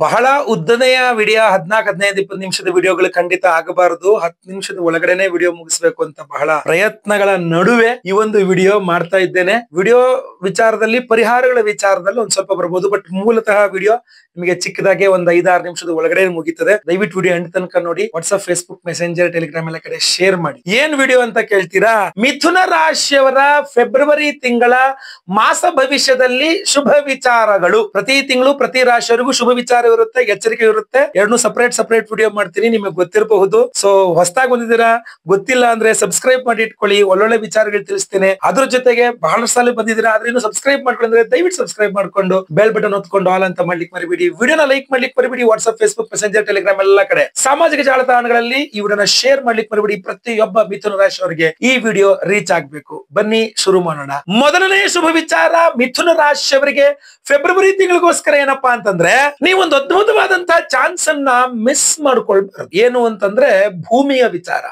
ಬಹಳ ಉದ್ದನೆಯ ವಿಡಿಯೋ 14-15 ನಿಮಿಷದ ವಿಡಿಯೋಗಳು ಖಂಡಿತ ಆಗಬಾರದು. 10 ನಿಮಿಷದ ಒಳಗಡೆನೆ ವಿಡಿಯೋ ಮುಗಿಸ್ಬೇಕು ಅಂತ ಬಹಳ ಪ್ರಯತ್ನಗಳ ನಡುವೆ ಈ ಒಂದು ವಿಡಿಯೋ ಮಾಡ್ತಾ ಇದ್ದೇನೆ. ವಿಡಿಯೋ ವಿಚಾರದಲ್ಲಿ ಪರಿಹಾರಗಳ ವಿಚಾರದಲ್ಲಿ ಒಂದ್ ಸ್ವಲ್ಪ ಬರ್ಬೋದು, ಬಟ್ ಮೂಲತಃ ವಿಡಿಯೋ ನಿಮಗೆ ಚಿಕ್ಕದಾಗೆ ಒಂದ್ 5-6 ನಿಮಿಷದ ಒಳಗಡೆ ಮುಗಿತದೆ. ದಯವಿಟ್ಟು ವಿಡಿಯೋ ಎಂಡ್ ತನಕ ನೋಡಿ. ವಾಟ್ಸ್ಆಪ್, ಫೇಸ್ಬುಕ್, ಮೆಸೆಂಜರ್, ಟೆಲಿಗ್ರಾಮ್ ಎಲ್ಲ ಕಡೆ ಶೇರ್ ಮಾಡಿ. ಏನ್ ವಿಡಿಯೋ ಅಂತ ಕೇಳ್ತೀರಾ? ಮಿಥುನ ರಾಶಿಯವರ ಫೆಬ್ರವರಿ ತಿಂಗಳ ಮಾಸ ಭವಿಷ್ಯದಲ್ಲಿ ಶುಭ ವಿಚಾರಗಳು. ಪ್ರತಿ ತಿಂಗಳು ಪ್ರತಿ ರಾಶಿಯವರಿಗೂ ಶುಭ ವಿಚಾರ ಇರುತ್ತೆ, ಎಚ್ಚರಿಕೆ ಇರುತ್ತೆ. ಎರಡನ್ನೂ ಸಪರೇಟ್ ವಿಡಿಯೋ ಮಾಡ್ತೀನಿ, ನಿಮಗೆ ಗೊತ್ತಿರಬಹುದು. ಸೊ ಹೊಸದಾಗಿ ಬಂದಿದ್ದೀರಾ, ಗೊತ್ತಿಲ್ಲ ಅಂದ್ರೆ ಸಬ್ಸ್ಕ್ರೈಬ್ ಮಾಡಿ ಇಟ್ಕೊಳ್ಳಿ, ಒಳ್ಳೊಳ್ಳೆ ವಿಚಾರಗಳು ತಿಳಿಸ್ತೇನೆ. ಅದ್ರ ಜೊತೆಗೆ ಬಹಳ ಸಲ ಬಂದಿದ್ದೀರಾ ಆದ್ರೆ ಇನ್ನು ಸಬ್ಸ್ಕ್ರೈಬ್ ಮಾಡ್ಕೊಂಡ್ರೆ ದಯವಿಟ್ಟು ಸಬ್ಸ್ಕ್ರೈಬ್ ಮಾಡ್ಕೊಂಡು ಬೆಲ್ ಬಟನ್ ಒತ್ಕೊಂಡು ಆಲ್ ಅಂತ ಮಾಡ್ಲಿಕ್ಕೆ ಮರಿಬೇಡಿ. ವಿಡಿಯೋನ ಲೈಕ್ ಮಾಡ್ಲಿಕ್ಕೆ ಮರಿಬೇಡಿ. ವಾಟ್ಸ್ಆಪ್, ಫೇಸ್ಬುಕ್, ಮೆಸೆಂಜರ್, ಟೆಲಿಗ್ರಾಮ್ ಎಲ್ಲ ಕಡೆ ಸಾಮಾಜಿಕ ಜಾಲತಾಣಗಳಲ್ಲಿ ಈ ವಿಡಿಯೋನ ಶೇರ್ ಮಾಡ್ಲಿಕ್ಕೆ ಮರಿಬೇಡಿ. ಪ್ರತಿಯೊಬ್ಬ ಮಿಥುನ ರಾಶಿಯವರಿಗೆ ಈ ವಿಡಿಯೋ ರೀಚ್ ಆಗ್ಬೇಕು. ಬನ್ನಿ ಶುರು ಮಾಡೋಣ. ಮೊದಲನೇ ಶುಭ ವಿಚಾರ ಮಿಥುನ ರಾಶಿಯವರಿಗೆ ಫೆಬ್ರವರಿ ತಿಂಗಳಿಗೋಸ್ಕರ ಏನಪ್ಪಾ ಅಂತಂದ್ರೆ, ನೀವೊಂದು ಅದ್ಭುತವಾದಂತಹ ಚಾನ್ಸ್ ಅನ್ನ ಮಿಸ್ ಮಾಡ್ಕೊಳ್ಬಾರ್ದು. ಏನು ಅಂತಂದ್ರೆ ಭೂಮಿಯ ವಿಚಾರ.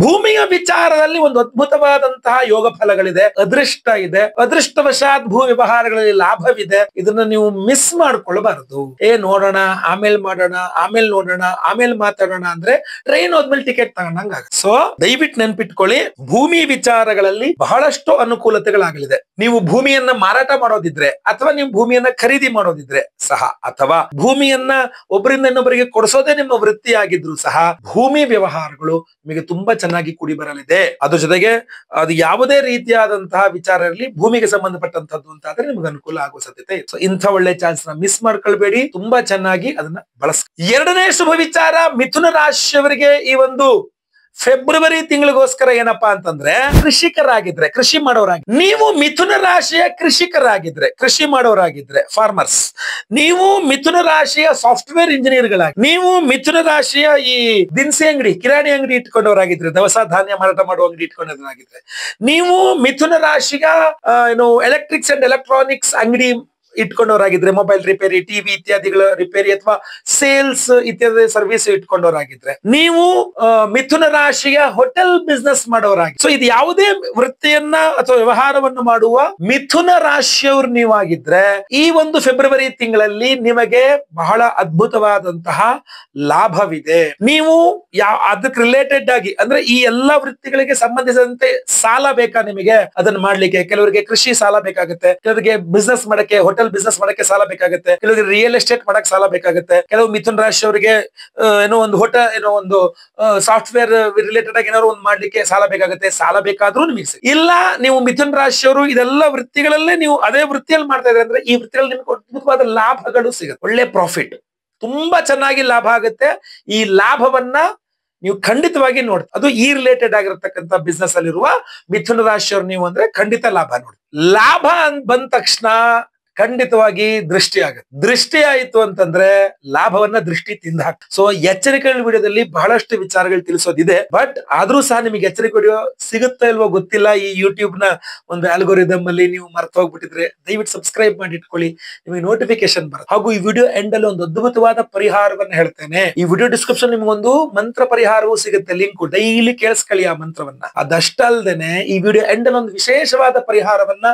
ಭೂಮಿಯ ವಿಚಾರದಲ್ಲಿ ಒಂದು ಅದ್ಭುತವಾದಂತಹ ಯೋಗ ಫಲಗಳಿದೆ, ಅದೃಷ್ಟ ಇದೆ. ಅದೃಷ್ಟವಶಾತ್ ಭೂ ವ್ಯವಹಾರಗಳಲ್ಲಿ ಲಾಭವಿದೆ. ಇದನ್ನ ನೀವು ಮಿಸ್ ಮಾಡ್ಕೊಳ್ಬಾರದು. ನೋಡೋಣ, ಆಮೇಲೆ ಮಾಡೋಣ, ಆಮೇಲೆ ನೋಡೋಣ, ಆಮೇಲೆ ಮಾತಾಡೋಣ ಅಂದ್ರೆ ಟ್ರೈನ್ ಹೋದ್ಮೇಲೆ ಟಿಕೆಟ್ ತಗೊಂಡಂಗ. ಸೊ ದಯವಿಟ್ಟು ನೆನ್ಪಿಟ್ಕೊಳ್ಳಿ, ಭೂಮಿ ವಿಚಾರಗಳಲ್ಲಿ ಬಹಳಷ್ಟು ಅನುಕೂಲತೆಗಳಾಗಲಿದೆ. ನೀವು ಭೂಮಿಯನ್ನ ಮಾರಾಟ ಮಾಡೋದಿದ್ರೆ ಅಥವಾ ನೀವು ಭೂಮಿಯನ್ನ ಖರೀದಿ ಮಾಡೋದಿದ್ರೆ ಸಹ, ಅಥವಾ ಭೂಮಿಯನ್ನ ಒಬ್ಬರಿಂದ ಇನ್ನೊಬ್ಬರಿಗೆ ಕೊಡಿಸೋದೇ ನಿಮ್ಮ ವೃತ್ತಿ ಆಗಿದ್ರು ಸಹ, ಭೂಮಿ ವ್ಯವಹಾರಗಳು ನಿಮಗೆ ತುಂಬಾ ಚೆನ್ನಾಗಿ ಕೂಡಿ ಬರಲಿದೆ. ಅದ್ರ ಜೊತೆಗೆ ಅದು ಯಾವುದೇ ರೀತಿಯಾದಂತಹ ವಿಚಾರ ಇರಲಿ, ಭೂಮಿಗೆ ಸಂಬಂಧಪಟ್ಟಂತದ್ದು ಅಂತ ಆದ್ರೆ ನಿಮ್ಗೆ ಅನುಕೂಲ ಆಗುವ ಸಾಧ್ಯತೆ. ಸೊ ಇಂಥ ಒಳ್ಳೆ ಚಾನ್ಸ್ ನ ಮಿಸ್ ಮಾಡ್ಕೊಳ್ಬೇಡಿ, ತುಂಬಾ ಚೆನ್ನಾಗಿ ಅದನ್ನ ಬಳಸಿ. ಎರಡನೇ ಶುಭ ವಿಚಾರ ಮಿಥುನ ರಾಶಿಯವರಿಗೆ ಈ ಒಂದು ಫೆಬ್ರವರಿ ತಿಂಗಳಿಗೋಸ್ಕರ ಏನಪ್ಪಾ ಅಂತಂದ್ರೆ, ಕೃಷಿಕರಾಗಿದ್ರೆ, ಕೃಷಿ ಮಾಡೋರಾಗಿ, ನೀವು ಮಿಥುನ ರಾಶಿಯ ಕೃಷಿಕರಾಗಿದ್ರೆ, ಕೃಷಿ ಮಾಡೋರಾಗಿದ್ರೆ, ಫಾರ್ಮರ್ಸ್, ನೀವು ಮಿಥುನ ರಾಶಿಯ ಸಾಫ್ಟ್ವೇರ್ ಇಂಜಿನಿಯರ್ಗಳಾಗಿ, ನೀವು ಮಿಥುನ ರಾಶಿಯ ಈ ದಿನಸಿ ಅಂಗಡಿ, ಕಿರಾಣಿ ಅಂಗಡಿ ಇಟ್ಕೊಂಡವರಾಗಿದ್ರೆ, ದವಸ ಧಾನ್ಯ ಮಾರಾಟ ಮಾಡುವ ಅಂಗಡಿ ಇಟ್ಕೊಂಡವರಾಗಿದ್ರೆ, ನೀವು ಮಿಥುನ ರಾಶಿಯ ಎಲೆಕ್ಟ್ರಿಕ್ಸ್ ಅಂಡ್ ಎಲೆಕ್ಟ್ರಾನಿಕ್ಸ್ ಅಂಗಡಿ ಇಟ್ಕೊಂಡವರಾಗಿದ್ರೆ, ಮೊಬೈಲ್ ರಿಪೇರಿ, ಟಿವಿ ಇತ್ಯಾದಿಗಳ ರಿಪೇರಿ ಅಥವಾ ಸೇಲ್ಸ್ ಇತ್ಯಾದಿ ಸರ್ವಿಸ್ ಇಟ್ಕೊಂಡವರಾಗಿದ್ರೆ, ನೀವು ಮಿಥುನ ರಾಶಿಯ ಹೋಟೆಲ್ ಬಿಸ್ನೆಸ್ ಮಾಡೋರಾಗಿ, ಸೊ ಇದು ಯಾವುದೇ ವೃತ್ತಿಯನ್ನ ಅಥವಾ ವ್ಯವಹಾರವನ್ನು ಮಾಡುವ ಮಿಥುನ ರಾಶಿಯವರು ನೀವಾಗಿದ್ರೆ, ಈ ಒಂದು ಫೆಬ್ರವರಿ ತಿಂಗಳಲ್ಲಿ ನಿಮಗೆ ಬಹಳ ಅದ್ಭುತವಾದಂತಹ ಲಾಭವಿದೆ. ನೀವು ಅದಕ್ಕೆ ರಿಲೇಟೆಡ್ ಆಗಿ ಅಂದ್ರೆ ಈ ಎಲ್ಲಾ ವೃತ್ತಿಗಳಿಗೆ ಸಂಬಂಧಿಸಿದಂತೆ ಸಾಲ ಬೇಕಾ ನಿಮಗೆ ಅದನ್ನ ಮಾಡ್ಲಿಕ್ಕೆ? ಕೆಲವರಿಗೆ ಕೃಷಿ ಸಾಲ ಬೇಕಾಗುತ್ತೆ, ಕೆಲವರಿಗೆ ಬಿಸ್ನೆಸ್ ಮಾಡಕ್ಕೆ, ಹೋಟೆಲ್ ಬಿಸ್ನೆಸ್ ಮಾಡಕ್ಕೆ ಸಾಲ ಬೇಕಾಗುತ್ತೆ, ಕೆಲವರಿಗೆ ರಿಯಲ್ ಎಸ್ಟೇಟ್ ಮಾಡಕ್ಕೆ ಸಾಲ ಬೇಕಾಗುತ್ತೆ, ಕೆಲವು ಮಿಥುನ ರಾಶಿಯವರಿಗೆ ಒಂದು ಸಾಫ್ಟ್ವೇರ್ ರಿಲೇಟೆಡ್ ಆಗಿ ಏನಾದ್ರು ಒಂದು ಮಾಡ್ಲಿಕ್ಕೆ ಸಾಲ ಬೇಕಾಗುತ್ತೆ. ಸಾಲ ಬೇಕಾದ್ರೂ ನಿಮಗೆ ಇಲ್ಲ, ನೀವು ಮಿಥುನ ರಾಶಿಯವರು ಇದೆಲ್ಲ ವೃತ್ತಿಗಳಲ್ಲೇ ನೀವು ಅದೇ ವೃತ್ತಿಯಲ್ಲಿ ಮಾಡ್ತಾ ಇದ್ರೆ ಅಂದ್ರೆ ಈ ವೃತ್ತಿಯಲ್ಲಿ ನಿಮ್ಗೆ ಅದ್ಭುತವಾದ ಲಾಭಗಳು ಸಿಗುತ್ತೆ, ಒಳ್ಳೆ ಪ್ರಾಫಿಟ್, ತುಂಬಾ ಚೆನ್ನಾಗಿ ಲಾಭ ಆಗುತ್ತೆ. ಈ ಲಾಭವನ್ನ ನೀವು ಖಂಡಿತವಾಗಿ ನೋಡಿ, ಅದು ಈ ರಿಲೇಟೆಡ್ ಆಗಿರತಕ್ಕಂತ ಬಿಸ್ನೆಸ್ ಅಲ್ಲಿರುವ ಮಿಥುನ ರಾಶಿಯವರು ನೀವು ಅಂದ್ರೆ ಖಂಡಿತ ಲಾಭ ನೋಡಿ. ಲಾಭ ಬಂದ ತಕ್ಷಣ ಖಂಡಿತವಾಗಿ ದೃಷ್ಟಿ ಆಗುತ್ತೆ. ದೃಷ್ಟಿ ಆಯ್ತು ಅಂತಂದ್ರೆ ಲಾಭವನ್ನ ದೃಷ್ಟಿ ತಿಂದ ಹಾಕ. ಸೊ ಎಚ್ಚರಿಕೆಗಳ ವಿಡಿಯೋದಲ್ಲಿ ಬಹಳಷ್ಟು ವಿಚಾರಗಳು ತಿಳಿಸೋದಿದೆ, ಬಟ್ ಆದ್ರೂ ಸಹ ನಿಮಗೆ ಎಚ್ಚರಿಕೆ ವಿಡಿಯೋ ಸಿಗುತ್ತಾ ಇಲ್ವೋ ಗೊತ್ತಿಲ್ಲ. ಈ ಯೂಟ್ಯೂಬ್ ನ ಒಂದು ಆಲ್ಗೋರಿದಮ್ ಅಲ್ಲಿ ನೀವು ಮರ್ತು ಹೋಗ್ಬಿಟ್ಟಿದ್ರೆ ದಯವಿಟ್ಟು ಸಬ್ಸ್ಕ್ರೈಬ್ ಮಾಡಿ ಇಟ್ಕೊಳ್ಳಿ, ನಿಮಗೆ ನೋಟಿಫಿಕೇಶನ್ ಬರುತ್ತೆ. ಹಾಗೂ ಈ ವಿಡಿಯೋ ಎಂಡ್ ಅಲ್ಲಿ ಒಂದು ಅದ್ಭುತವಾದ ಪರಿಹಾರವನ್ನ ಹೇಳ್ತೇನೆ. ಈ ವಿಡಿಯೋ ಡಿಸ್ಕ್ರಿಪ್ಷನ್ ನಿಮ್ಗೊಂದು ಮಂತ್ರ ಪರಿಹಾರವೂ ಸಿಗುತ್ತೆ, ಲಿಂಕ್, ಡೈಲಿ ಕೇಳಿಸ್ಕೊಳ್ಳಿ ಆ ಮಂತ್ರವನ್ನ. ಅದಷ್ಟಲ್ದೇನೆ ಈ ವಿಡಿಯೋ ಎಂಡ್ ಅಲ್ಲಿ ಒಂದು ವಿಶೇಷವಾದ ಪರಿಹಾರವನ್ನ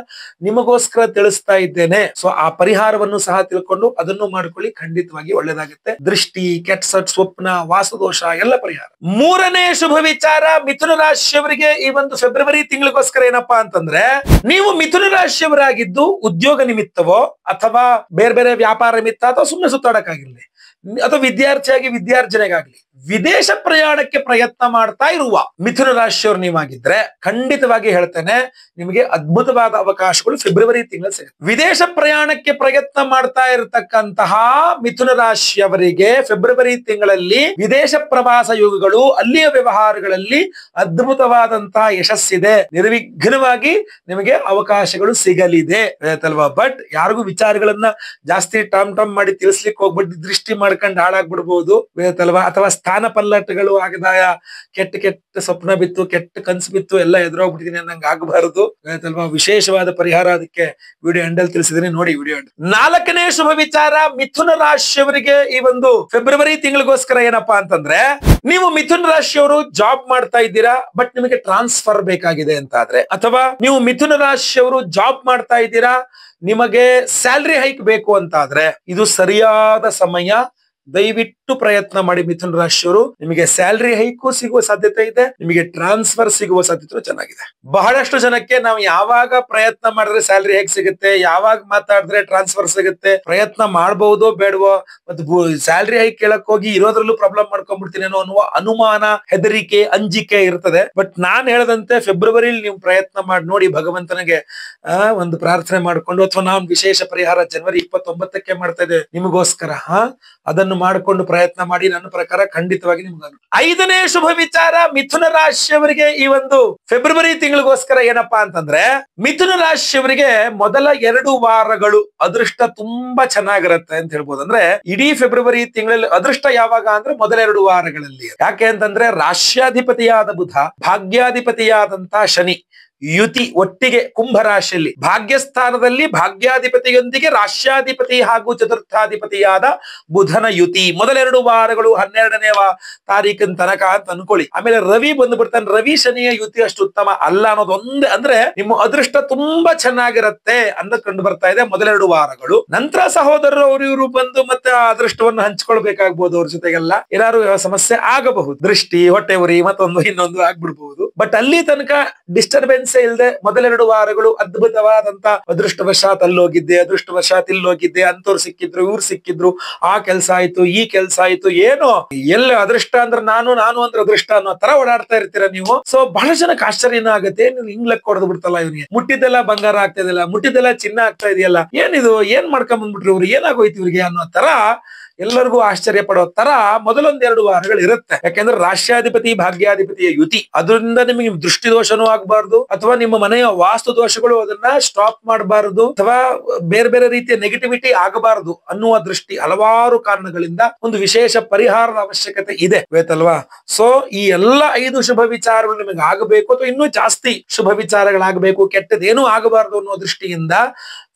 ನಿಮಗೋಸ್ಕರ ತಿಳಿಸ್ತಾ ಇದ್ದೇನೆ. ಸೊ ಆ ಪರಿಹಾರವನ್ನು ಸಹ ತಿಳ್ಕೊಂಡು ಅದನ್ನು ಮಾಡ್ಕೊಳ್ಳಿ, ಖಂಡಿತವಾಗಿ ಒಳ್ಳೇದಾಗುತ್ತೆ. ದೃಷ್ಟಿ, ಕೆಟ್ಟ ಸ್ವಪ್ನ, ವಾಸ್ತುದೋಷ ಎಲ್ಲ ಪರಿಹಾರ. ಮೂರನೇ ಶುಭ ವಿಚಾರ ಮಿಥುನ ರಾಶಿಯವರಿಗೆ ಈ ಒಂದು ಫೆಬ್ರವರಿ ತಿಂಗಳಿಗೋಸ್ಕರ ಏನಪ್ಪಾ ಅಂತಂದ್ರೆ, ನೀವು ಮಿಥುನ ರಾಶಿಯವರಾಗಿದ್ದು ಉದ್ಯೋಗ ನಿಮಿತ್ತವೋ ಅಥವಾ ಬೇರೆ ಬೇರೆ ವ್ಯಾಪಾರ ನಿಮಿತ್ತ ಅಥವಾ ಸುಮ್ಮನೆ ಸುತ್ತಾಡಕ್ಕಾಗಿರ್ಲಿ ಅಥವಾ ವಿದ್ಯಾರ್ಥಿಯಾಗಿ ವಿದ್ಯಾರ್ಜನೆಗಾಗ್ಲಿ ವಿದೇಶ ಪ್ರಯಾಣಕ್ಕೆ ಪ್ರಯತ್ನ ಮಾಡ್ತಾ ಇರುವ ಮಿಥುನ ರಾಶಿಯವರು ನೀವಾಗಿದ್ರೆ ಖಂಡಿತವಾಗಿ ಹೇಳ್ತೇನೆ, ನಿಮಗೆ ಅದ್ಭುತವಾದ ಅವಕಾಶಗಳು ಫೆಬ್ರವರಿ ತಿಂಗಳು ಸಿಗುತ್ತೆ. ವಿದೇಶ ಪ್ರಯಾಣಕ್ಕೆ ಪ್ರಯತ್ನ ಮಾಡ್ತಾ ಇರತಕ್ಕಂತಹ ಮಿಥುನ ರಾಶಿಯವರಿಗೆ ಫೆಬ್ರವರಿ ತಿಂಗಳಲ್ಲಿ ವಿದೇಶ ಪ್ರವಾಸ ಯೋಗಗಳು, ಅಲ್ಲಿಯ ವ್ಯವಹಾರಗಳಲ್ಲಿ ಅದ್ಭುತವಾದಂತಹ ಯಶಸ್ಸಿದೆ. ನಿರ್ವಿಘ್ನವಾಗಿ ನಿಮಗೆ ಅವಕಾಶಗಳು ಸಿಗಲಿದೆ ಆಯ್ತಲ್ವಾ. ಬಟ್ ಯಾರಿಗೂ ವಿಚಾರಗಳನ್ನ ಜಾಸ್ತಿ ಟಾಮ್ ಮಾಡಿ ತಿಳಿಸ್ಲಿಕ್ಕೆ ಹೋಗ್ಬಿಟ್ಟು ದೃಷ್ಟಿ ಮಾಡ್ಕೊಂಡು ಹಾಳಾಗ್ಬಿಡ್ಬಹುದು ಆಯ್ತಲ್ವಾ. ಅಥವಾ ಸ್ಥಾನ ಪಲ್ಲಟಗಳು ಆಗದಾಯ ಕೆಟ್ಟ ಸ್ವಪ್ನ ಬಿತ್ತು, ಕೆಟ್ಟ ಕನ್ಸು ಬಿತ್ತು, ಎಲ್ಲ ಎದುರೋಗ್ಬಿಟ್ಟಿದೀನಿ ಅನ್ನಂಗೆ ಆಗಬಾರದು ಆಯ್ತಲ್ವಾ. ವಿಶೇಷವಾದ ಪರಿಹಾರ ಅದಕ್ಕೆ ವಿಡಿಯೋ ಎಂಡಲ್ಲಿ ತಿಳಿಸಿದೀನಿ, ನೋಡಿ ವಿಡಿಯೋ ಎಂಡ್. ನಾಲ್ಕನೇ ಶುಭ ವಿಚಾರ ಮಿಥುನ ರಾಶಿಯವರಿಗೆ ಈ ಒಂದು ಫೆಬ್ರವರಿ ತಿಂಗಳಿಗೋಸ್ಕರ ಏನಪ್ಪಾ ಅಂತಂದ್ರೆ, ನೀವು ಮಿಥುನ ರಾಶಿಯವರು ಜಾಬ್ ಮಾಡ್ತಾ ಇದ್ದೀರಾ ಬಟ್ ನಿಮಗೆ ಟ್ರಾನ್ಸ್ಫರ್ ಬೇಕಾಗಿದೆ ಅಂತ ಆದ್ರೆ, ಅಥವಾ ನೀವು ಮಿಥುನ ರಾಶಿಯವರು ಜಾಬ್ ಮಾಡ್ತಾ ಇದ್ದೀರಾ ನಿಮಗೆ ಸ್ಯಾಲರಿ ಹೈಕ್ ಬೇಕು ಅಂತ ಆದ್ರೆ ಇದು ಸರಿಯಾದ ಸಮಯ. ದಯವಿಟ್ಟು ಪ್ರಯತ್ನ ಮಾಡಿ ಮಿಥುನ ರಾಶಿಯವರು. ನಿಮಗೆ ಸ್ಯಾಲರಿ ಹೈಕು ಸಿಗುವ ಸಾಧ್ಯತೆ ಇದೆ, ನಿಮಗೆ ಟ್ರಾನ್ಸ್ಫರ್ ಸಿಗುವ ಸಾಧ್ಯತೆ ಚೆನ್ನಾಗಿದೆ. ಬಹಳಷ್ಟು ಜನಕ್ಕೆ ನಾವು ಯಾವಾಗ ಪ್ರಯತ್ನ ಮಾಡಿದ್ರೆ ಸ್ಯಾಲರಿ ಹೈಕ್ ಸಿಗುತ್ತೆ, ಯಾವಾಗ ಮಾತಾಡಿದ್ರೆ ಟ್ರಾನ್ಸ್ಫರ್ ಸಿಗುತ್ತೆ, ಪ್ರಯತ್ನ ಮಾಡಬಹುದೋ ಬೇಡವೋ, ಮತ್ತೆ ಸ್ಯಾಲರಿ ಹೈಕ್ ಕೇಳಕ್ ಹೋಗಿ ಇರೋದ್ರಲ್ಲೂ ಪ್ರಾಬ್ಲಮ್ ಮಾಡ್ಕೊಂಡ್ಬಿಡ್ತೀನಿ ಅನ್ನುವ ಅನುಮಾನ, ಹೆದರಿಕೆ, ಅಂಜಿಕೆ ಇರ್ತದೆ. ಬಟ್ ನಾನ್ ಹೇಳದಂತೆ ಫೆಬ್ರವರಿಲಿ ನೀವು ಪ್ರಯತ್ನ ಮಾಡಿ ನೋಡಿ, ಭಗವಂತನಿಗೆ ಒಂದು ಪ್ರಾರ್ಥನೆ ಮಾಡ್ಕೊಂಡು, ಅಥವಾ ನಾವು ವಿಶೇಷ ಪರಿಹಾರ ಜನವರಿ 29ಕ್ಕೆ ಮಾಡ್ತಾ ಇದ್ದೇವೆ ನಿಮಗೋಸ್ಕರ, ಅದನ್ನು ಮಾಡಿಕೊಂಡು ಪ್ರಯತ್ನ ಮಾಡಿ. ನನ್ನ ಪ್ರಕಾರ ಖಂಡಿತವಾಗಿ ನಿಮ್ಗೆ 5ನೇ ಶುಭ ವಿಚಾರ ಮಿಥುನ ರಾಶಿಯವರಿಗೆ ಈ ಒಂದು ಫೆಬ್ರವರಿ ತಿಂಗಳಿಗೋಸ್ಕರ ಏನಪ್ಪಾ ಅಂತಂದ್ರೆ, ಮಿಥುನ ರಾಶಿಯವರಿಗೆ ಮೊದಲ 2 ವಾರಗಳು ಅದೃಷ್ಟ ತುಂಬಾ ಚೆನ್ನಾಗಿರುತ್ತೆ ಅಂತ ಹೇಳ್ಬೋದು. ಅಂದ್ರೆ ಇಡೀ ಫೆಬ್ರವರಿ ತಿಂಗಳಲ್ಲಿ ಅದೃಷ್ಟ ಯಾವಾಗ ಅಂದ್ರೆ ಮೊದಲ 2 ವಾರಗಳಲ್ಲಿ. ಯಾಕೆ ಅಂತಂದ್ರೆ ರಾಶ್ಯಾಧಿಪತಿಯಾದ ಬುಧ, ಭಾಗ್ಯಾಧಿಪತಿಯಾದಂತ ಶನಿ ಯುತಿ ಒಟ್ಟಿಗೆ ಕುಂಭ ರಾಶಿಯಲ್ಲಿ, ಭಾಗ್ಯಸ್ಥಾನದಲ್ಲಿ ಭಾಗ್ಯಾಧಿಪತಿಯೊಂದಿಗೆ ರಾಶ್ಯಾಧಿಪತಿ ಹಾಗೂ ಚತುರ್ಥಾಧಿಪತಿಯಾದ ಬುಧನ ಯುತಿ ಮೊದಲ 2 ವಾರಗಳು 12ನೇ ತಾರೀಕಿನ ತನಕ ಅಂತ ಅನ್ಕೊಳ್ಳಿ. ಆಮೇಲೆ ರವಿ ಬಂದ್ಬಿಡ್ತಾನೆ. ರವಿ ಶನಿಯ ಯುತಿ ಅಷ್ಟು ಉತ್ತಮ ಅಲ್ಲ ಅನ್ನೋದೊಂದೇ, ಅಂದ್ರೆ ನಿಮ್ಮ ಅದೃಷ್ಟ ತುಂಬಾ ಚೆನ್ನಾಗಿರತ್ತೆ ಅಂತ ಕಂಡು ಬರ್ತಾ ಇದೆ ಮೊದಲ 2 ವಾರಗಳು. ನಂತರ ಸಹೋದರರು ಅವರು ಇವರು ಬಂದು ಮತ್ತೆ ಆ ಅದೃಷ್ಟವನ್ನು ಹಂಚ್ಕೊಳ್ಬೇಕಾಗ್ಬಹುದು. ಅವ್ರ ಜೊತೆಗೆಲ್ಲ ಏನಾದ್ರು ಸಮಸ್ಯೆ ಆಗಬಹುದು, ದೃಷ್ಟಿ, ಹೊಟ್ಟೆ ಉರಿ, ಮತ್ತೊಂದು ಇನ್ನೊಂದು ಆಗ್ಬಿಡ್ಬಹುದು. ಬಟ್ ಅಲ್ಲಿ ತನಕ ಡಿಸ್ಟರ್ಬೆನ್ಸ್ ಇಲ್ಲದೆ ಮೊದಲ 2 ವಾರಗಳು ಅದ್ಭುತವಾದಂತ ಅದೃಷ್ಟವಶಾತ್ ಅಲ್ಲೋಗಿದ್ದೆ, ಅದೃಷ್ಟವಶಾತ್ ಇಲ್ಲೋಗಿದ್ದೆ, ಅಂತವ್ರು ಸಿಕ್ಕಿದ್ರು, ಇವ್ರು ಸಿಕ್ಕಿದ್ರು, ಆ ಕೆಲ್ಸ ಆಯ್ತು, ಈ ಕೆಲ್ಸ ಆಯ್ತು, ಏನೋ ಎಲ್ಲ ಅದೃಷ್ಟ ಅಂದ್ರೆ ನಾನು ಅಂದ್ರೆ ಅದೃಷ್ಟ ಅನ್ನೋ ತರ ಓಡಾಡ್ತಾ ಇರ್ತೀರ ನೀವು. ಸೊ ಬಹಳ ಜನಕ್ಕೆ ಆಶ್ಚರ್ಯನ ಆಗುತ್ತೆ, ಹಿಂಗ್ ಲೆಕ್ಕ ಹೊಡೆದು ಬಿಡ್ತಲ್ಲ ಇವನಿಗೆ, ಮುಟ್ಟಿದ್ದೆಲ್ಲ ಬಂಗಾರ ಆಗ್ತಾ ಇದೆಯಲ್ಲ, ಮುಟ್ಟಿದ್ದೆಲ್ಲ ಚಿನ್ನ ಆಗ್ತಾ ಇದೆಯಲ್ಲ, ಏನಿದು, ಏನ್ ಮಾಡ್ಕೊಂಡ್ ಬಂದ್ಬಿಟ್ರಿ ಇವ್ರು, ಏನಾಗೋಯ್ತು ಇವ್ರಿಗೆ ಅನ್ನೋ ತರ ಎಲ್ಲರಿಗೂ ಆಶ್ಚರ್ಯ ಪಡೋ ತರ ಮೊದಲೊಂದ್ 2 ವಾರಗಳು ಇರುತ್ತೆ. ಯಾಕೆಂದ್ರೆ ರಾಷ್ಟ್ರಾಧಿಪತಿ ಭಾಗ್ಯಾಧಿಪತಿಯ ಯುತಿ, ಅದರಿಂದ ನಿಮಗೆ ದೃಷ್ಟಿ ದೋಷನೂ ಆಗ್ಬಾರ್ದು, ಅಥವಾ ನಿಮ್ಮ ಮನೆಯ ವಾಸ್ತು ದೋಷಗಳು ಅದನ್ನ ಸ್ಟಾಪ್ ಮಾಡಬಾರದು, ಅಥವಾ ಬೇರೆ ಬೇರೆ ರೀತಿಯ ನೆಗೆಟಿವಿಟಿ ಆಗಬಾರದು ಅನ್ನುವ ದೃಷ್ಟಿ ಹಲವಾರು ಕಾರಣಗಳಿಂದ ಒಂದು ವಿಶೇಷ ಪರಿಹಾರದ ಅವಶ್ಯಕತೆ ಇದೆ, ಗೊತ್ತಲ್ವಾ? ಸೊ ಈ ಎಲ್ಲ 5 ಶುಭ ವಿಚಾರಗಳು ನಿಮಗೆ ಆಗಬೇಕು, ಅಥವಾ ಇನ್ನೂ ಜಾಸ್ತಿ ಶುಭ ವಿಚಾರಗಳಾಗಬೇಕು, ಕೆಟ್ಟದೇನೂ ಆಗಬಾರದು ಅನ್ನೋ ದೃಷ್ಟಿಯಿಂದ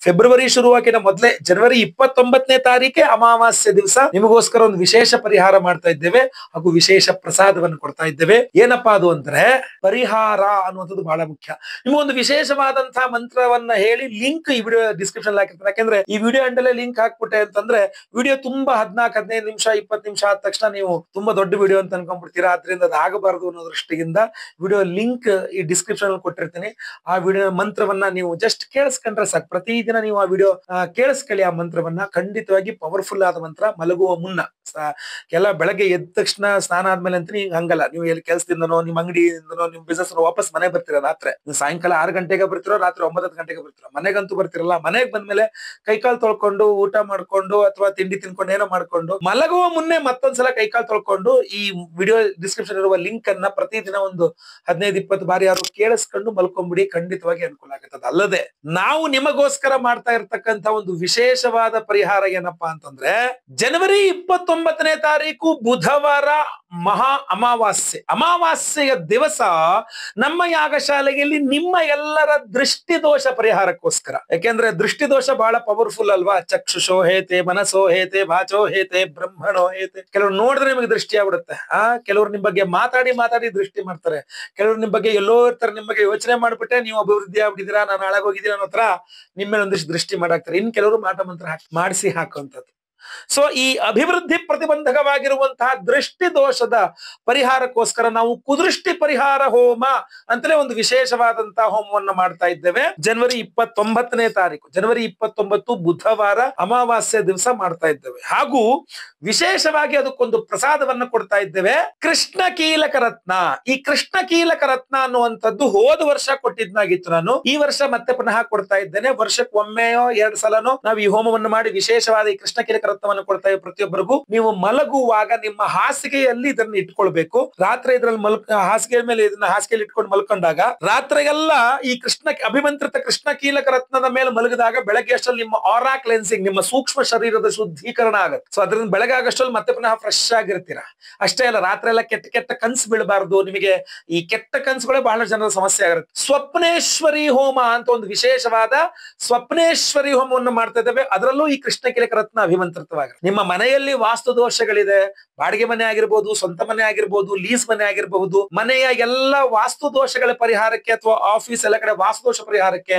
ಫೆಬ್ರವರಿ ಶುರುವಾಗಿನ ಮೊದಲೇ ಜನವರಿ 29ನೇ ತಾರೀಕೆ ಅಮಾವಾಸ್ಯೆ ದಿವಸ ನಿಮಗೋಸ್ಕರ ಒಂದು ವಿಶೇಷ ಪರಿಹಾರ ಮಾಡ್ತಾ ಇದ್ದೇವೆ, ಹಾಗೂ ವಿಶೇಷ ಪ್ರಸಾದವನ್ನು ಕೊಡ್ತಾ ಇದ್ದೇವೆ. ಏನಪ್ಪಾ ಅದು ಅಂದ್ರೆ ಪರಿಹಾರ ಅನ್ನುವಂಥದ್ದು ಬಹಳ ಮುಖ್ಯ. ನಿಮಗೊಂದು ವಿಶೇಷವಾದಂತಹ ಮಂತ್ರವನ್ನ ಹೇಳಿ ಲಿಂಕ್ ಈ ವಿಡಿಯೋ ಡಿಸ್ಕ್ರಿಪ್ಷನ್ ಹಾಕಿರ್ತಾರೆ. ಯಾಕಂದ್ರೆ ಈ ವಿಡಿಯೋ ಅಂಡಲ್ಲೇ ಲಿಂಕ್ ಹಾಕ್ಬಿಟ್ಟೆ ಅಂತಂದ್ರೆ ವಿಡಿಯೋ ತುಂಬಾ 14-15 ನಿಮಿಷ 20 ನಿಮಿಷ ಆದ ತಕ್ಷಣ ನೀವು ತುಂಬಾ ದೊಡ್ಡ ವಿಡಿಯೋ ಅಂತ ಅನ್ಕೊಂಡ್ಬಿಡ್ತೀರಾ. ಆದ್ರಿಂದ ಅದು ಆಗಬಾರದು ಅನ್ನೋ ದೃಷ್ಟಿಯಿಂದ ವಿಡಿಯೋ ಲಿಂಕ್ ಈ ಡಿಸ್ಕ್ರಿಪ್ಷನ್ ಅಲ್ಲಿ ಕೊಟ್ಟಿರ್ತೀನಿ. ಆ ವಿಡಿಯೋ ಮಂತ್ರವನ್ನ ನೀವು ಜಸ್ಟ್ ಕೇಳಿಸ್ಕೊಂಡ್ರೆ ಸಾಕು. ಪ್ರತಿದಿನ ನೀವು ಆ ವಿಡಿಯೋ ಕೇಳಿಸ್ಕೊಳ್ಳಿ. ಆ ಮಂತ್ರವನ್ನ ಖಂಡಿತವಾಗಿ ಪವರ್ಫುಲ್ ಆದ ಮಂತ್ರ. ಮಲಗುವ ಮುನ್ನ ಕೆಲ ಬೆಳಗ್ಗೆ ಎದ್ದ ತಕ್ಷಣ ಸ್ನಾನ ಆದ್ಮೇಲೆ ಅಂತ ನೀವು ಹಂಗಲ್ಲ, ನೀವು ಎಲ್ಲಿ ಕೆಲಸದಿಂದನೋ ನಿಮ್ಮ ಅಂಗಡಿಯಿಂದನೋ ನಿಮ್ ಬಿಸ್ನೆಸ್ ವಾಪಸ್ ಮನೆಗೆ ಬರ್ತೀರ, ರಾತ್ರಿ ಸಾಯಂಕಾಲ 6 ಗಂಟೆಗೆ ಬರ್ತಿರೋ, ರಾತ್ರಿ 9 ಗಂಟೆಗೆ ಬರ್ತಿರೋ, ಮನೆಗಂತೂ ಬರ್ತಿರಲ್ಲ. ಮನೆಗೆ ಬಂದ್ಮೇಲೆ ಕೈಕಾಲು ತೊಳ್ಕೊಂಡು ಊಟ ಮಾಡ್ಕೊಂಡು ಅಥವಾ ತಿಂಡಿ ತಿನ್ಕೊಂಡು ಏನೋ ಮಾಡ್ಕೊಂಡು ಮಲಗುವ ಮುನ್ನೆ ಮತ್ತೊಂದ್ಸಲ ಕೈಕಾಲು ತೊಳ್ಕೊಂಡು ಈ ವಿಡಿಯೋ ಡಿಸ್ಕ್ರಿಪ್ಷನ್ ಇರುವ ಲಿಂಕ್ ಅನ್ನ ಪ್ರತಿದಿನ ಒಂದು 15-20 ಬಾರಿ ಯಾರು ಕೇಳಿಸ್ಕೊಂಡು ಮಲ್ಕೊಂಡ್ಬಿಡಿ, ಖಂಡಿತವಾಗಿ ಅನುಕೂಲ ಆಗುತ್ತದೆ. ಅಲ್ಲದೆ ನಾವು ನಿಮಗೋಸ್ಕರ ಮಾಡ್ತಾ ಇರ್ತಕ್ಕಂಥ ಒಂದು ವಿಶೇಷವಾದ ಪರಿಹಾರ ಏನಪ್ಪಾ ಅಂತಂದ್ರೆ, ಜನವರಿ 29ನೇ ತಾರೀಕು ಬುಧವಾರ ಮಹಾ ಅಮಾವಾಸ್ಯೆ, ಅಮಾವಾಸ್ಯೆಯ ದಿವಸ ನಮ್ಮ ಯಾಗಶಾಲೆಯಲ್ಲಿ ನಿಮ್ಮ ಎಲ್ಲರ ದೃಷ್ಟಿ ದೋಷ ಪರಿಹಾರಕ್ಕೋಸ್ಕರ. ಯಾಕೆಂದ್ರೆ ದೃಷ್ಟಿ ದೋಷ ಬಹಳ ಪವರ್ಫುಲ್ ಅಲ್ವಾ? ಚಕ್ಷುಷೋ ಹೇತೆ, ಮನಸ್ಸೋ ಹೇತೆ, ವಾಚೋ ಹೇತೆ, ಬ್ರಹ್ಮಣೋ ಹೇತೆ. ಕೆಲವರು ನೋಡಿದ್ರೆ ನಿಮಗೆ ದೃಷ್ಟಿ ಆಗ್ಬಿಡುತ್ತೆ. ಕೆಲವರು ನಿಮ್ ಬಗ್ಗೆ ಮಾತಾಡಿ ದೃಷ್ಟಿ ಮಾಡ್ತಾರೆ. ಕೆಲವರು ನಿಮ್ ಬಗ್ಗೆ ಎಲ್ಲೋ ಇರ್ತಾರೆ, ನಿಮ್ ಬಗ್ಗೆ ಯೋಚನೆ ಮಾಡ್ಬಿಟ್ಟೆ ನೀವು ಅಭಿವೃದ್ಧಿ ಆಗ್ಬಿಟ್ಟಿದ್ದೀರಾ, ನಾನು ಹಾಳಾಗೋಗಿದ್ದೀರಾ ಅನ್ನೋ ಹತ್ರ ನಿಮ್ಮ ಒಂದಿಷ್ಟು ದೃಷ್ಟಿ ಮಾಡಾಕ್ತಾರೆ. ಇನ್ ಕೆಲವರು ಮಾಟ ಮಂತ್ರ ಮಾಡಿಸಿ ಹಾಕುವಂಥದ್ದು. ಸೊ ಈ ಅಭಿವೃದ್ಧಿ ಪ್ರತಿಬಂಧಕವಾಗಿರುವಂತಹ ದೃಷ್ಟಿ ದೋಷದ ಪರಿಹಾರಕ್ಕೋಸ್ಕರ ನಾವು ಕುದೃಷ್ಟಿ ಪರಿಹಾರ ಹೋಮ ಅಂತಲೇ ಒಂದು ವಿಶೇಷವಾದಂತಹ ಹೋಮವನ್ನ ಮಾಡ್ತಾ ಇದ್ದೇವೆ. ಜನವರಿ 29ನೇ ತಾರೀಕು, ಜನವರಿ 29 ಬುಧವಾರ ಅಮಾವಾಸ್ಯೆ ದಿವಸ ಮಾಡ್ತಾ ಇದ್ದೇವೆ. ಹಾಗೂ ವಿಶೇಷವಾಗಿ ಅದಕ್ಕೊಂದು ಪ್ರಸಾದವನ್ನ ಕೊಡ್ತಾ ಇದ್ದೇವೆ, ಕೃಷ್ಣ ಕೀಲಕ ರತ್ನ. ಈ ಕೃಷ್ಣ ಕೀಲಕ ರತ್ನ ಅನ್ನುವಂಥದ್ದು ಹೋದ ವರ್ಷ ಕೊಟ್ಟಿದ್ನಾಗಿತ್ತು, ನಾನು ಈ ವರ್ಷ ಮತ್ತೆ ಪುನಃ ಕೊಡ್ತಾ ಇದ್ದೇನೆ. ವರ್ಷಕ್ಕೆ ಒಮ್ಮೆಯೋ 2 ಸಲನೋ ನಾವು ಈ ಹೋಮವನ್ನು ಮಾಡಿ ವಿಶೇಷವಾದ ಈ ಕೃಷ್ಣ ಕೀಲಕ ರತ್ನವನ್ನು ಕೊಡ್ತಾ ಇದ್ದೇವೆ ಪ್ರತಿಯೊಬ್ಬರಿಗೂ. ನೀವು ಮಲಗುವಾಗ ನಿಮ್ಮ ಹಾಸಿಗೆಯಲ್ಲಿ ಇದನ್ನ ಇಟ್ಕೊಳ್ಬೇಕು. ರಾತ್ರಿ ಇದ್ರಲ್ಲಿ ಹಾಸಿಗೆ ಮೇಲೆ ಇದನ್ನ ಹಾಸಿಗೆಯಲ್ಲಿ ಇಟ್ಕೊಂಡು ಮಲ್ಕೊಂಡಾಗ ರಾತ್ರಿಗೆಲ್ಲ ಈ ಅಭಿಮಂತ್ರಿತ ಕೃಷ್ಣ ಕೀಲಕ ರತ್ನದ ಮೇಲೆ ಮಲಗಿದಾಗ ಬೆಳಗ್ಗೆ ಅಷ್ಟಲ್ಲಿ ನಿಮ್ಮ ಆರಾ ಕ್ಲೆನ್ಸಿಂಗ್, ನಿಮ್ಮ ಸೂಕ್ಷ್ಮ ಶರೀರದ ಶುದ್ಧೀಕರಣ ಆಗುತ್ತೆ. ಸೊ ಅದರಿಂದ ಬೆಳಗ್ಗೆ ಆಗಷ್ಟಲ್ಲಿ ಮತ್ತೆ ಪುನಃ ಫ್ರೆಶ್ ಆಗಿರ್ತೀರಾ. ಅಷ್ಟೇ ಅಲ್ಲ, ರಾತ್ರಿ ಎಲ್ಲ ಕೆಟ್ಟ ಕನ್ಸು ಬೀಳಬಾರ್ದು ನಿಮಗೆ. ಈ ಕೆಟ್ಟ ಕನ್ಸುಗಳೇ ಬಹಳ ಜನರ ಸಮಸ್ಯೆ ಆಗಿರುತ್ತೆ. ಸ್ವಪ್ನೇಶ್ವರಿ ಹೋಮ ಅಂತ ಒಂದು ವಿಶೇಷವಾದ ಸ್ವಪ್ನೇಶ್ವರಿ ಹೋಮವನ್ನು ಮಾಡ್ತಾ ಇದ್ದೇವೆ. ಅದರಲ್ಲೂ ಈ ಕೃಷ್ಣ ಕೀಲಕ ರತ್ನ ಅಭಿಮಂತ್ರ ಶಾಶ್ವತವಾಗಿರುತ್ತೆ. ನಿಮ್ಮ ಮನೆಯಲ್ಲಿ ವಾಸ್ತು ದೋಷಗಳಿದೆ, ಬಾಡಿಗೆ ಮನೆ ಆಗಿರ್ಬೋದು, ಸ್ವಂತ ಮನೆ ಆಗಿರ್ಬೋದು, ಲೀಸ್ ಮನೆ ಆಗಿರಬಹುದು, ಮನೆಯ ಎಲ್ಲ ವಾಸ್ತು ದೋಷಗಳ ಪರಿಹಾರಕ್ಕೆ ಅಥವಾ ಆಫೀಸ್ ಎಲ್ಲ ಕಡೆ ವಾಸ್ತು ದೋಷ ಪರಿಹಾರಕ್ಕೆ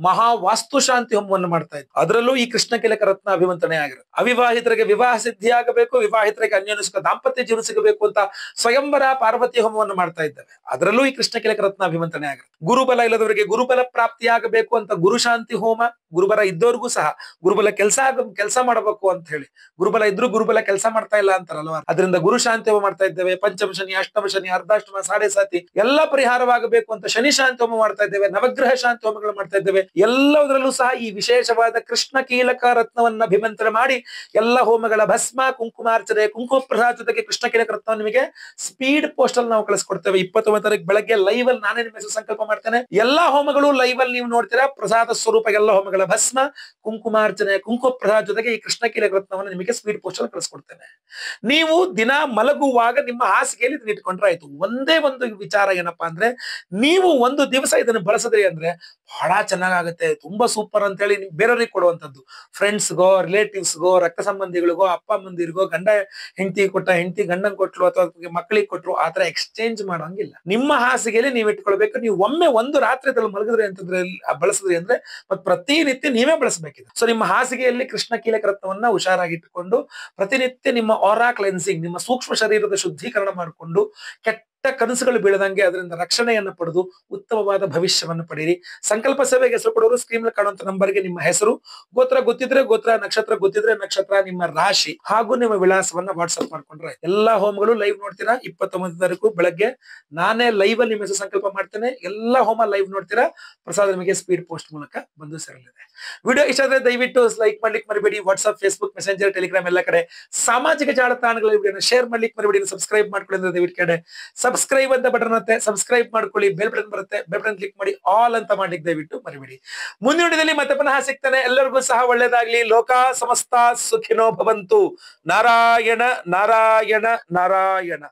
ಮಹಾ ವಾಸ್ತು ಶಾಂತಿ ಹೋಮವನ್ನು ಮಾಡ್ತಾ ಇದ್ರು. ಅದರಲ್ಲೂ ಈ ಕೃಷ್ಣ ಕೀಲಕ ರತ್ನ ಅಭಿಮಂತ್ರಣೆ ಆಗಿರುತ್ತೆ. ಅವಿವಾಹಿತರಿಗೆ ವಿವಾಹ ಸಿದ್ಧಿ ಆಗಬೇಕು, ವಿವಾಹಿತರಿಗೆ ಅನ್ಯೋನ್ಯ ದಾಂಪತ್ಯ ಜೀವನ ಸಿಗಬೇಕು ಅಂತ ಸ್ವಯಂವರ ಪಾರ್ವತಿ ಹೋಮವನ್ನು ಮಾಡ್ತಾ ಇದ್ದೇವೆ. ಅದರಲ್ಲೂ ಈ ಕೃಷ್ಣ ಕೀಲಕ ರತ್ನ ಅಭಿಮಂತ್ರಣೆ ಆಗಿರುತ್ತೆ. ಗುರುಬಲ ಇಲ್ಲದವರಿಗೆ ಗುರುಬಲ ಪ್ರಾಪ್ತಿಯಾಗಬೇಕು ಅಂತ ಗುರು ಶಾಂತಿ ಹೋಮ, ಗುರುಬಲ ಇದ್ದವ್ರಿಗೂ ಸಹ ಗುರುಬಲ ಕೆಲಸ ಮಾಡಬೇಕು ಅಂತ ಹೇಳಿ, ಗುರುಬಲ ಇದ್ರು ಗುರುಬಲ ಕೆಲಸ ಮಾಡ್ತಾ ಇಲ್ಲ ಅಂತಾರಲ್ವ, ಅದರಿಂದ ಗುರು ಶಾಂತಿ ಹೋಮ ಮಾಡ್ತಾ ಇದ್ದೇವೆ. ಪಂಚಮ ಶನಿ, ಅಷ್ಟಮ ಶನಿ, ಅರ್ಧಾಷ್ಟಮ, ಸಾಡೆ ಸಾತಿ ಎಲ್ಲ ಪರಿಹಾರವಾಗಬೇಕು ಅಂತ ಶನಿ ಶಾಂತಿ ಹೋಮ ಮಾಡ್ತಾ ಇದ್ದೇವೆ. ನವಗ್ರಹ ಶಾಂತಿ ಹೋಮಗಳು ಮಾಡ್ತಾ ಇದ್ದೇವೆ. ಎಲ್ಲದರಲ್ಲೂ ಸಹ ಈ ವಿಶೇಷವಾದ ಕೃಷ್ಣ ಕೀಲಕ ರತ್ನವನ್ನ ಅಭಿಮಂತ್ರಣ ಮಾಡಿ ಎಲ್ಲ ಹೋಮಗಳ ಭಸ್ಮ, ಕುಂಕುಮಾರ್ಚನೆ, ಕುಂಕುಮ ಪ್ರಸಾದ ಜೊತೆಗೆ ಕೃಷ್ಣ ಕೀಲಕ ರತ್ನ ನಿಮಗೆ ಸ್ಪೀಡ್ ಪೋಸ್ಟ್ ಅಲ್ಲಿ ನಾವು ಕಳಿಸ್ಕೊಡ್ತೇವೆ. 29 ತಾರೀಕು ಬೆಳಗ್ಗೆ ಲೈವ್ ಅಲ್ಲಿ ನಾನೇ ನಿಮ್ಮ ಹೆಸರು ಸಂಕಲ್ಪ ಮಾಡ್ತೇನೆ. ಎಲ್ಲಾ ಹೋಮಗಳು ಲೈವ್ ಅಲ್ಲಿ ನೀವು ನೋಡ್ತೀರಾ. ಪ್ರಸಾದ ಸ್ವರೂಪ ಎಲ್ಲ ಹೋಮಗಳ ಭಸ್ಮ, ಕುಂಕುಮಾರ್ಚನೆ, ಕುಂಕುಮ ಪ್ರಸಾದ ಜೊತೆಗೆ ಈ ಕೃಷ್ಣ ಕೀಲಕ ರತ್ನವನ್ನು ನಿಮಗೆ ಸ್ಪೀಡ್ ಪೋಸ್ಟ್ ಅಲ್ಲಿ ಕಳಿಸ್ಕೊಡ್ತೇನೆ. ನೀವು ದಿನ ಮಲಗುವಾಗ ನಿಮ್ಮ ಹಾಸಿಗೆಯಲ್ಲಿ ಇದನ್ನ ಇಟ್ಕೊಂಡ್ರೆ ಆಯ್ತು. ಒಂದೇ ಒಂದು ವಿಚಾರ ಏನಪ್ಪಾ ಅಂದ್ರೆ, ನೀವು ಒಂದು ದಿವಸ ಇದನ್ನು ಬಳಸಿದ್ರಿ ಅಂದ್ರೆ ಬಹಳ ಚೆನ್ನಾಗುತ್ತೆ, ತುಂಬಾ ಸೂಪರ್ ಅಂತ ಹೇಳಿ ಬೇರೆಯವ್ರಿಗೆ ಕೊಡುವಂತದ್ದು. ಫ್ರೆಂಡ್ಸ್ಗೋ, ರಿಲೇಟಿವ್ಸ್ಗೋ, ರಕ್ತ ಸಂಬಂಧಿಗಳಿಗೋ, ಅಪ್ಪ ಅಮ್ಮಂದಿರಿಗೋ, ಗಂಡ ಹೆಂಡತಿ ಕೊಟ್ಟ, ಹೆಂಡತಿ ಗಂಡನ್ ಕೊಟ್ಲು ಅಥವಾ ಮಕ್ಕಳಿಗೆ ಕೊಟ್ರು, ಆತರ ಎಕ್ಸ್ಚೇಂಜ್ ಮಾಡೋಂಗಿಲ್ಲ. ನಿಮ್ಮ ಹಾಸಿಗೆಯಲ್ಲಿ ನೀವು ಇಟ್ಕೊಳ್ಬೇಕು. ನೀವು ಒಮ್ಮೆ ಒಂದು ರಾತ್ರಿ ಅದ್ರಲ್ಲಿ ಮಲಗಿದ್ರಿ ಅಂತಂದ್ರೆ, ಬಳಸಿದ್ರಿ ಅಂದ್ರೆ ಮತ್ತೆ ಪ್ರತಿನಿತ್ಯ ನೀವೇ ಬಳಸಬೇಕಿದೆ. ಸೊ ನಿಮ್ಮ ಹಾಸಿಗೆಯಲ್ಲಿ ಕೃಷ್ಣ ಕೀಲಕ ರತ್ನವನ್ನ ಹುಷಾರಾಗಿ ಇಟ್ಟುಕೊಂಡು ಪ್ರತಿನಿತ್ಯ ನಿಮ್ಮ ಆರಾ ಕ್ಲೆನ್ಸಿಂಗ್, ನಿಮ್ಮ ಸೂಕ್ಷ್ಮ ಶರೀರದ ಶುದ್ಧೀಕರಣ ಮಾಡಿಕೊಂಡು ಕೆಟ್ಟ ಕನಸುಗಳು ಬೀಳದಂಗೆ ಅದರಿಂದ ರಕ್ಷಣೆಯನ್ನು ಪಡೆದು ಉತ್ತಮವಾದ ಭವಿಷ್ಯವನ್ನು ಪಡೆಯಿರಿ. ಸಂಕಲ್ಪ ಸೇವೆಗೆ ಹೆಸರು ಕೊಡೋರು ಸ್ಕ್ರೀನ್ ಕಾಣುವಂತ ನಂಬರ್ಗೆ ನಿಮ್ಮ ಹೆಸರು, ಗೋತ್ರ ಗೊತ್ತಿದ್ರೆ ಗೋತ್ರ, ನಕ್ಷತ್ರ ಗೊತ್ತಿದ್ರೆ ನಕ್ಷತ್ರ, ನಿಮ್ಮ ರಾಶಿ ಹಾಗೂ ನಿಮ್ಮ ವಿಳಾಸವನ್ನ ವಾಟ್ಸ್ಆಪ್ ಮಾಡ್ಕೊಂಡ್ರೆ ಎಲ್ಲಾ ಹೋಮಗಳು ಲೈವ್ ನೋಡ್ತೀರಾ. 29 ತಾರೀಕು ಬೆಳಗ್ಗೆ ನಾನೇ ಲೈವ್ ಅಲ್ಲಿ ನಿಮ್ಮ ಹೆಸರು ಸಂಕಲ್ಪ ಮಾಡ್ತೇನೆ. ಎಲ್ಲಾ ಹೋಮ ಲೈವ್ ನೋಡ್ತೀರಾ. ಪ್ರಸಾದ ನಿಮಗೆ ಸ್ಪೀಡ್ ಪೋಸ್ಟ್ ಮೂಲಕ ಬಂದು ಸೇರಲಿದೆ. ವಿಡಿಯೋ ಇಷ್ಟ ಆದ್ರೆ ದಯವಿಟ್ಟು ಲೈಕ್ ಮಾಡ್ಲಿಕ್ಕೆ ಮರಿಬೇಡಿ. ವಾಟ್ಸ್ಆಪ್, ಫೇಸ್ಬುಕ್, ಮೆಸೆಂಜರ್, ಟೆಲಿಗ್ರಾಮ್ ಎಲ್ಲ ಕಡೆ ಸಾಮಾಜಿಕ ಜಾಲತಾಣಗಳಲ್ಲಿ ವಿಡಿಯೋನ ಶೇರ್ ಮಾಡ್ಲಿಕ್ಕೆ ಮರಿಬೇಡಿ. ಸಬ್ಸ್ಕ್ರೈಬ್ ಮಾಡ್ಕೊಳ್ಳಿ ಅಂದ್ರೆ ದಯವಿಟ್ಟು ಕಡೆ ಸಬ್ಸ್ಕ್ರೈಬ್ ಅಂತ ಬಟನ್ ಮತ್ತೆ ಸಬ್ಸ್ಕ್ರೈಬ್ ಮಾಡ್ಕೊಳ್ಳಿ. ಬೆಲ್ ಬಟನ್ ಬರುತ್ತೆ, ಬೆಲ್ ಬಟನ್ ಕ್ಲಿಕ್ ಮಾಡಿ ಆಲ್ ಅಂತ ಮಾಡ್ಲಿಕ್ಕೆ ದಯವಿಟ್ಟು ಮರಿಬೇಡಿ. ಮುಂದಿನ ವಿಡಿಯೋದಲ್ಲಿ ಮತ್ತೆ ಪುನಃ ಸಿಗ್ತಾನೆ. ಎಲ್ಲರಿಗೂ ಸಹ ಒಳ್ಳೇದಾಗ್ಲಿ. ಲೋಕ ಸಮಸ್ತ ಸುಖಿನೋ ಭವಂತು. ನಾರಾಯಣ ನಾರಾಯಣ ನಾರಾಯಣ.